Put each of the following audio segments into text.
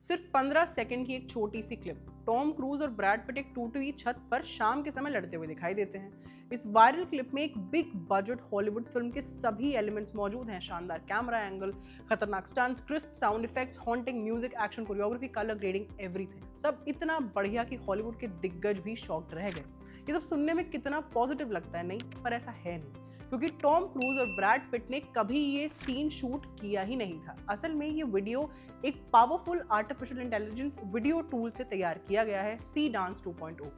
सिर्फ 15 सेकंड की एक छोटी सी क्लिप। टॉम क्रूज और ब्रैड पिट एक टूटी हुई छत पर शाम के समय लड़ते हुए दिखाई देते हैं। इस वायरल क्लिप में एक बिग बजट हॉलीवुड फिल्म के सभी एलिमेंट्स मौजूद हैं। शानदार कैमरा एंगल, खतरनाक stunts, crisp sound effects, haunting music, action choreography, colour grading, everything सब इतना बढ़िया कि हॉलीवुड के दिग्गज भी शॉक्ड रह गए। ये सब सुनने में कितना पॉजिटिव लगता है, नहीं? पर ऐसा है नहीं, क्योंकि टॉम क्रूज और ब्रैड पिट ने कभी ये सीन शूट किया ही नहीं था। असल में ये वीडियो एक powerful artificial intelligence video tool से तैयार किया गया है, सी डांस 2.0।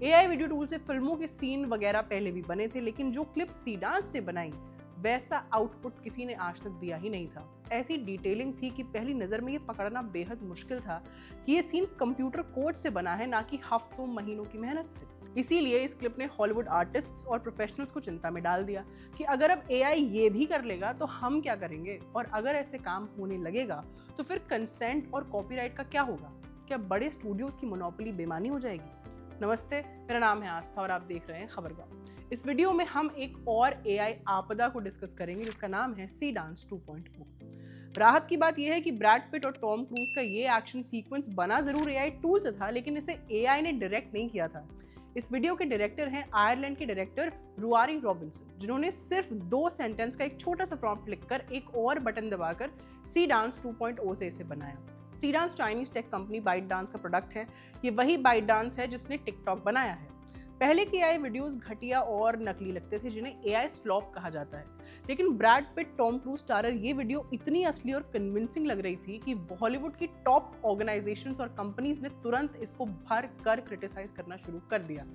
एआई वीडियो टूल से फिल्मों के सीन वगैरह पहले भी बने थे, लेकिन जो क्लिप सी डांस ने बनाई वैसा आउटपुट किसी ने आज तक दिया ही नहीं था। ऐसी डिटेलिंग थी कि पहली नजर में ये पकड़ना बेहद मुश्किल था कि ये सीन कंप्यूटर कोड से बना है, ना कि हफ्तों महीनों की मेहनत से। इसीलिए इस क्लिप ने हॉलीवुड आर्टिस्ट्स और प्रोफेशनल्स को चिंता में डाल दिया कि अगर अब एआई ये भी कर लेगा तो हम क्या करेंगे, और अगर ऐसे काम होने लगेगा तो फिर कंसेंट और कॉपीराइट का क्या होगा? क्या बड़े स्टूडियोज की मोनोपोली बेमानी हो जाएगी? नमस्ते, मेरा नाम है आस्था और आप देख रहे हैं खबरगाह। इस वीडियो में हम एक और एआई आपदा को डिस्कस करेंगे जिसका नाम है सी डांस 2.0। राहत की बात यह है कि ब्रैड पिट और टॉम क्रूज का ये एक्शन सीक्वेंस बना जरूर एआई टूल से था, लेकिन इसे एआई ने डायरेक्ट नहीं किया था। इस वीडियो के डायरेक्टर हैं आयरलैंड के डायरेक्टर रुआरी रॉबिन्सन, जिन्होंने सिर्फ 2 सेंटेंस का एक छोटा सा प्रॉम्प्ट लिखकर एक और बटन दबाकर सी डांस 2.0 से इसे बनाया। Seedance Chinese tech company ByteDance का प्रोडक्ट है। ये वही बाइट डांस है जिसने टिकटॉक बनाया है। पहले के एआई वीडियोस घटिया और नकली लगते थे, जिन्हें एआई स्लॉप कहा जाता है, लेकिन Brad Pitt Tom cruise starrer ये वीडियो इतनी असली और कन्विंसिंग लग रही थी कि बॉलीवुड की टॉप ऑर्गेनाइजेशंस और कंपनीज ने तुरंत इसको भर कर क्रिटिसाइज करना शुरू कर दिया।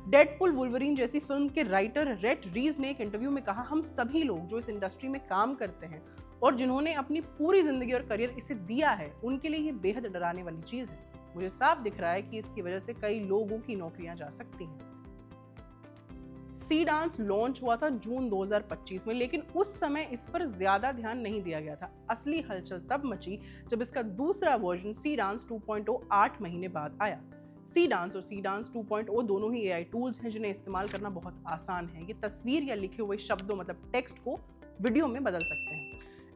डेडपुल वुल्वरीन जैसी फिल्म के राइटर रेट रीज ने एक इंटरव्यू में कहा, हम सभी लोग जो इस इंडस्ट्री में काम करते हैं और जिन्होंने अपनी पूरी जिंदगी और करियर इसे दिया है, उनके लिए ये बेहद डराने वाली चीज है। मुझे साफ दिख रहा है कि इसकी वजह से कई लोगों की नौकरियां जा सकती हैं। सी डांस लॉन्च हुआ था जून 2025 में, लेकिन उस समय इस पर ज्यादा ध्यान नहीं दिया गया था। असली हलचल तब मची जब इसका दूसरा वर्जन सी डांस 2.0 8 महीने बाद आया। सी डांस और सी डांस 2.0 दोनों ही एआई टूल्स हैं जिन्हें इस्तेमाल करना बहुत आसान है। ये तस्वीर या लिखे हुए शब्दों मतलब टेक्स्ट को वीडियो में बदल सकते हैं।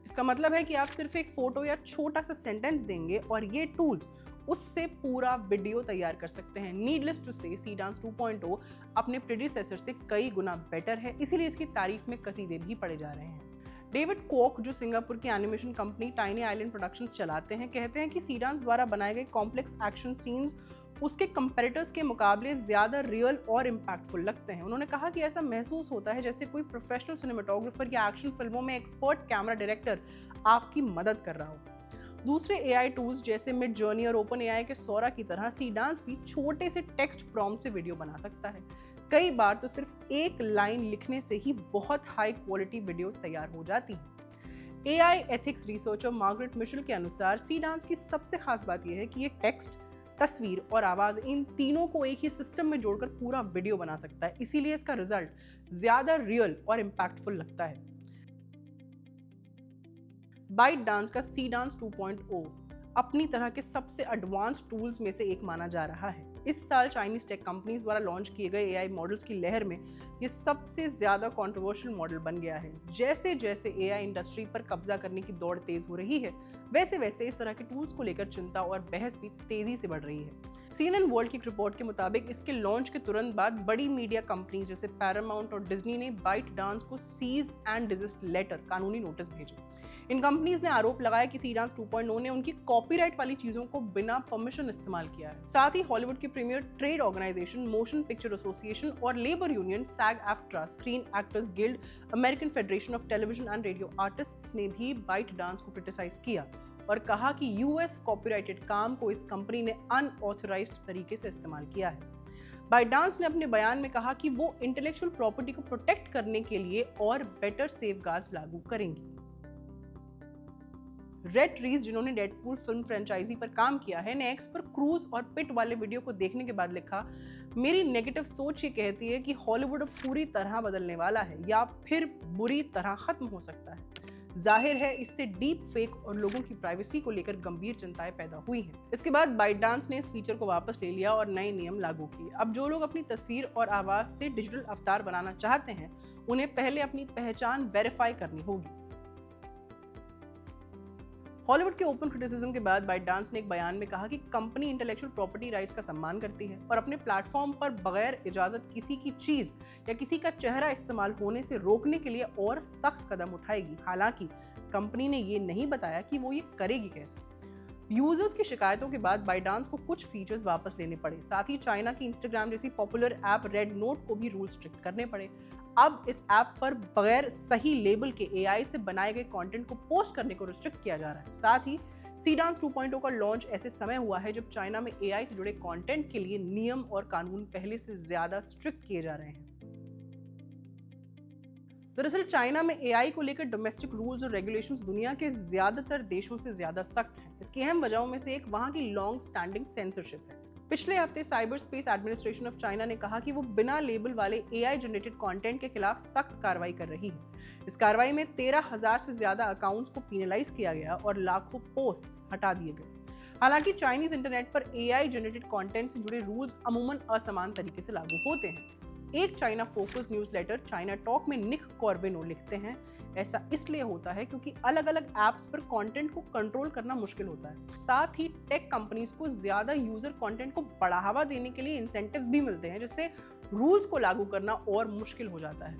इसका मतलब है कि आप सिर्फ एक फोटो या छोटा सा सेंटेंस देंगे और ये टूल्स उससे पूरा वीडियो तैयार कर सकते हैं। नीडलेस टू से सी डांस 2.0 अपने प्रेडिसेसर से कई गुना बेटर है, इसीलिए इसकी तारीफ में कसीदे भी पड़े जा रहे हैं। डेविड कोक, जो सिंगापुर की animation company tiny island productions चलाते हैं, कहते हैं कि सी डांस द्वारा बनाए गए कॉम्प्लेक्स एक्शन सीन्स उसके कंपेरेटर्स के मुकाबले ज्यादा रियल और इम्पैक्टफुल लगते हैं। उन्होंने कहा कि ऐसा महसूस होता है जैसे कोई प्रोफेशनल सिनेमेटोग्राफर या एक्शन फिल्मों में एक्सपर्ट कैमरा डायरेक्टर आपकी मदद कर रहा हो। दूसरे एआई टूल्स जैसे मिड जर्नी और ओपन एआई के सोरा की तरह सी डांस भी छोटे से टेक्स्ट प्रॉम्प्ट से वीडियो बना सकता है। कई बार तो सिर्फ एक लाइन लिखने से ही बहुत हाई क्वालिटी वीडियोस तैयार हो जाती हैं। AI ethics researcher Margaret Mitchell के अनुसार सी डांस की सबसे खास बात यह है कि ये टेक्स्ट, तस्वीर और आवाज, इन तीनों को एक ही सिस्टम में जोड़कर पूरा वीडियो बना सकता है। इसीलिए इसका रिजल्ट ज्यादा रियल और इम्पैक्टफुल लगता है। बाइट डांस का सी डांस 2.0 अपनी तरह के सबसे एडवांस टूल्स में से एक माना जा रहा है। इस साल चाइनीज टेक कंपनीज द्वारा लॉन्च किए गए एआई मॉडल्स की लहर में ये सबसे ज्यादा कंट्रोवर्शियल मॉडल बन गया है। जैसे जैसे एआई इंडस्ट्री पर कब्जा करने की दौड़ तेज हो रही है, वैसे वैसे इस तरह के टूल्स को लेकर चिंता और बहस भी तेजी से बढ़ रही है। CNN वर्ल्ड की रिपोर्ट के मुताबिक इसके लॉन्च के तुरंत बाद बड़ी मीडिया कंपनीज जैसे पैरामाउंट और डिज्नी ने बाइट डांस को सीज एंड डिजिस्ट लेटर, कानूनी नोटिस भेजे। इन कंपनीज ने आरोप लगाया कि सी डांस 2.0 ने उनकी कॉपीराइट वाली चीजों को बिना परमिशन इस्तेमाल किया है। साथ ही हॉलीवुड की premier trade organisation Motion Picture Association और labour union SAG-AFTRA, Screen Actors Guild, American Federation of Television and Radio Artists ने भी बाइट डांस को क्रिटिसाइज किया और कहा कि यूएस कॉपीराइटेड काम को इस कंपनी ने अनऑथराइज्ड तरीके से इस्तेमाल किया है। बाइट डांस ने अपने बयान में कहा कि वो इंटेलेक्चुअल प्रॉपर्टी को प्रोटेक्ट करने के लिए और बेटर सेफगार्ड्स लागू करेंगी। रेट रीज, जिन्होंने डेडपूल फिल्म फ्रेंचाइजी पर काम किया है, ने एक्स पर क्रूज और पिट वाले वीडियो को देखने के बाद लिखा, मेरी नेगेटिव सोच ये कहती है कि हॉलीवुड अब पूरी तरह बदलने वाला है या फिर बुरी तरह खत्म हो सकता है। जाहिर है इससे डीप फेक और लोगों की प्राइवेसी को लेकर गंभीर चिंताएं पैदा हुई हैं। इसके बाद बाइट डांस ने इस फीचर को वापस ले लिया और नए नियम लागू किए। अब जो लोग अपनी तस्वीर और आवाज से डिजिटल अवतार बनाना चाहते हैं, उन्हें पहले अपनी पहचान वेरीफाई करनी होगी। हॉलीवुड के ओपन क्रिटिसिज्म के बाद बाइटडांस ने एक बयान में कहा कि कंपनी इंटेलेक्चुअल प्रॉपर्टी राइट्स का सम्मान करती है और अपने प्लेटफॉर्म पर बगैर इजाजत किसी की चीज या किसी का चेहरा इस्तेमाल होने से रोकने के लिए और सख्त कदम उठाएगी। हालांकि कंपनी ने ये नहीं बताया कि वो ये करेगी कैसे। यूजर्स की शिकायतों के बाद बाइटडांस को कुछ फीचर्स वापस लेने पड़े। साथ ही चाइना की इंस्टाग्राम जैसी पॉपुलर ऐप रेड नोट को भी रूल स्ट्रिक्ट करने पड़े। अब इस ऐप पर बगैर सही लेबल के एआई से बनाए गए कंटेंट को पोस्ट करने को रिस्ट्रिक्ट किया जा रहा है। साथ ही सीडांस 2.0 का लॉन्च ऐसे समय हुआ है जब चाइना में एआई से जुड़े कंटेंट के लिए नियम और कानून पहले से ज्यादा स्ट्रिक्ट किए जा रहे हैं। दरअसल चाइना में एआई को लेकर डोमेस्टिक रूल्स और रेगुलेशंस दुनिया के ज्यादातर देशों से ज्यादा सख्त हैं। इसकी अहम वजहों में से एक वहां की लॉन्ग स्टैंडिंग सेंसरशिप है। पिछले हफ्ते cyber space administration of China ने कहा कि वो बिना लेबल वाले एआई जनरेटेड कंटेंट के खिलाफ सख्त कार्रवाई कर रही है। इस कार्रवाई में 13,000 से ज्यादा अकाउंट्स को पेनलाइज किया गया और लाखों पोस्ट्स हटा दिए गए। हालांकि चाइनीज इंटरनेट पर एआई जनरेटेड कंटेंट से जुड़े रूल्स अमूमन असमान तरीके से लागू होते हैं। एक China focus newsletter China talk में निक कॉर्बिनो लिखते हैं, ऐसा इसलिए होता है क्योंकि अलग अलग ऐप्स पर कंटेंट को कंट्रोल करना मुश्किल होता है। साथ ही टेक कंपनीज को ज्यादा यूजर कंटेंट को बढ़ावा देने के लिए इंसेंटिव्स भी मिलते हैं, जिससे रूल्स को लागू करना और मुश्किल हो जाता है।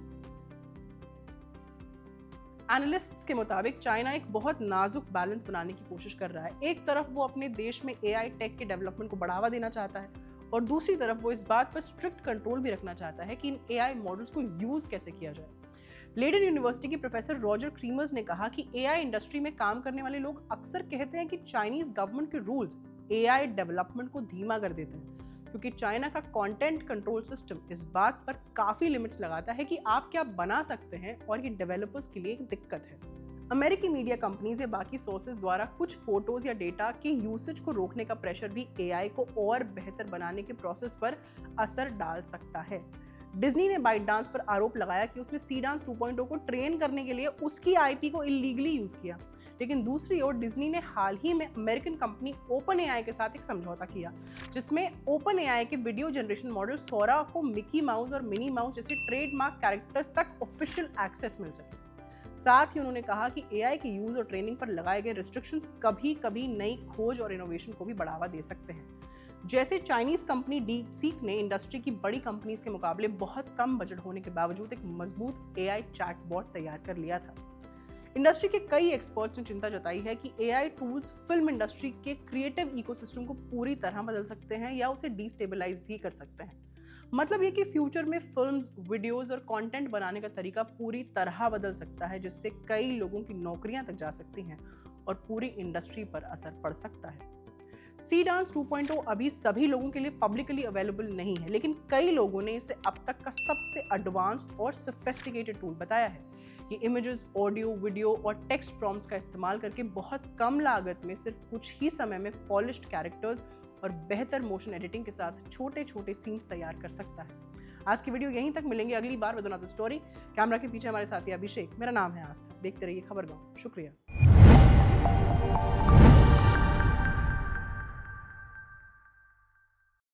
एनालिस्ट्स के मुताबिक चाइना एक बहुत नाजुक बैलेंस बनाने की कोशिश कर रहा है। एक तरफ वो अपने देश में एआई टेक के डेवलपमेंट को बढ़ावा देना चाहता है और दूसरी तरफ वो इस बात पर स्ट्रिक्ट कंट्रोल भी रखना चाहता है कि इन एआई मॉडल्स को यूज कैसे किया जाए। लेडन यूनिवर्सिटी के प्रोफेसर रॉजर क्रीमर्स ने कहा कि एआई इंडस्ट्री में काम करने वाले लोग अक्सर कहते हैं कि चाइनीज गवर्नमेंट के रूल्स एआई डेवलपमेंट को धीमा कर देते हैं, क्योंकि चाइना का कंटेंट कंट्रोल सिस्टम इस बात पर काफी लिमिट्स लगाता है कि आप क्या बना सकते हैं और ये डेवलपर्स के लिए एक दिक्कत है। अमेरिकी मीडिया कंपनीज या बाकी सोर्सेज द्वारा कुछ फोटोज या डेटा के यूसेज को रोकने का प्रेशर भी एआई को और बेहतर बनाने के प्रोसेस पर असर डाल सकता है। डिज्नी ने बाइटडांस पर आरोप लगाया कि उसने सीडांस 2.0 को ट्रेन करने के लिए उसकी आईपी को इलीगली यूज किया, लेकिन दूसरी ओर डिज्नी ने हाल ही में अमेरिकन कंपनी ओपन एआई के साथ एक समझौता किया, जिसमें ओपन एआई के वीडियो जनरेशन मॉडल सोरा को मिकी माउस और मिनी माउस जैसे ट्रेडमार्क कैरेक्टर्स तक ऑफिशियल एक्सेस मिल सके। साथ ही उन्होंने कहा कि एआई के यूज और ट्रेनिंग पर लगाए गए रिस्ट्रिक्शंस कभी कभी नई खोज और इनोवेशन को भी बढ़ावा दे सकते हैं। जैसे चाइनीज कंपनी डीपसीक ने इंडस्ट्री की बड़ी कंपनीज के मुकाबले बहुत कम बजट होने के बावजूद एक मजबूत एआई चैटबॉट तैयार कर लिया था। इंडस्ट्री के कई एक्सपर्ट्स ने चिंता जताई है कि एआई टूल्स फिल्म इंडस्ट्री के क्रिएटिव इकोसिस्टम को पूरी तरह बदल सकते हैं या उसे डिस्टेबलाइज भी कर सकते हैं। मतलब ये कि फ्यूचर में फिल्म्स, वीडियोस और कंटेंट बनाने का तरीका पूरी तरह बदल सकता है, जिससे कई लोगों की नौकरियां तक जा सकती हैं और पूरी इंडस्ट्री पर असर पड़ सकता है। सीडांस 2.0 अभी सभी लोगों के लिए पब्लिकली अवेलेबल नहीं है, लेकिन कई लोगों ने इसे अब तक का सबसे एडवांस्ड और सोफिस्टिकेटेड टूल बताया है। ये इमेजेस, ऑडियो, वीडियो और टेक्स्ट प्रॉम्प्ट्स का इस्तेमाल करके बहुत कम लागत में सिर्फ कुछ ही समय में पॉलिश्ड कैरेक्टर्स और बेहतर मोशन एडिटिंग के साथ छोटे छोटे सीन्स तैयार कर सकता है। आज की वीडियो यहीं तक, मिलेंगे अगली बार विद अनदर स्टोरी। कैमरा के पीछे हमारे साथी अभिषेक, मेरा नाम है आस्था। देखते रहिए खबरगांव। शुक्रिया।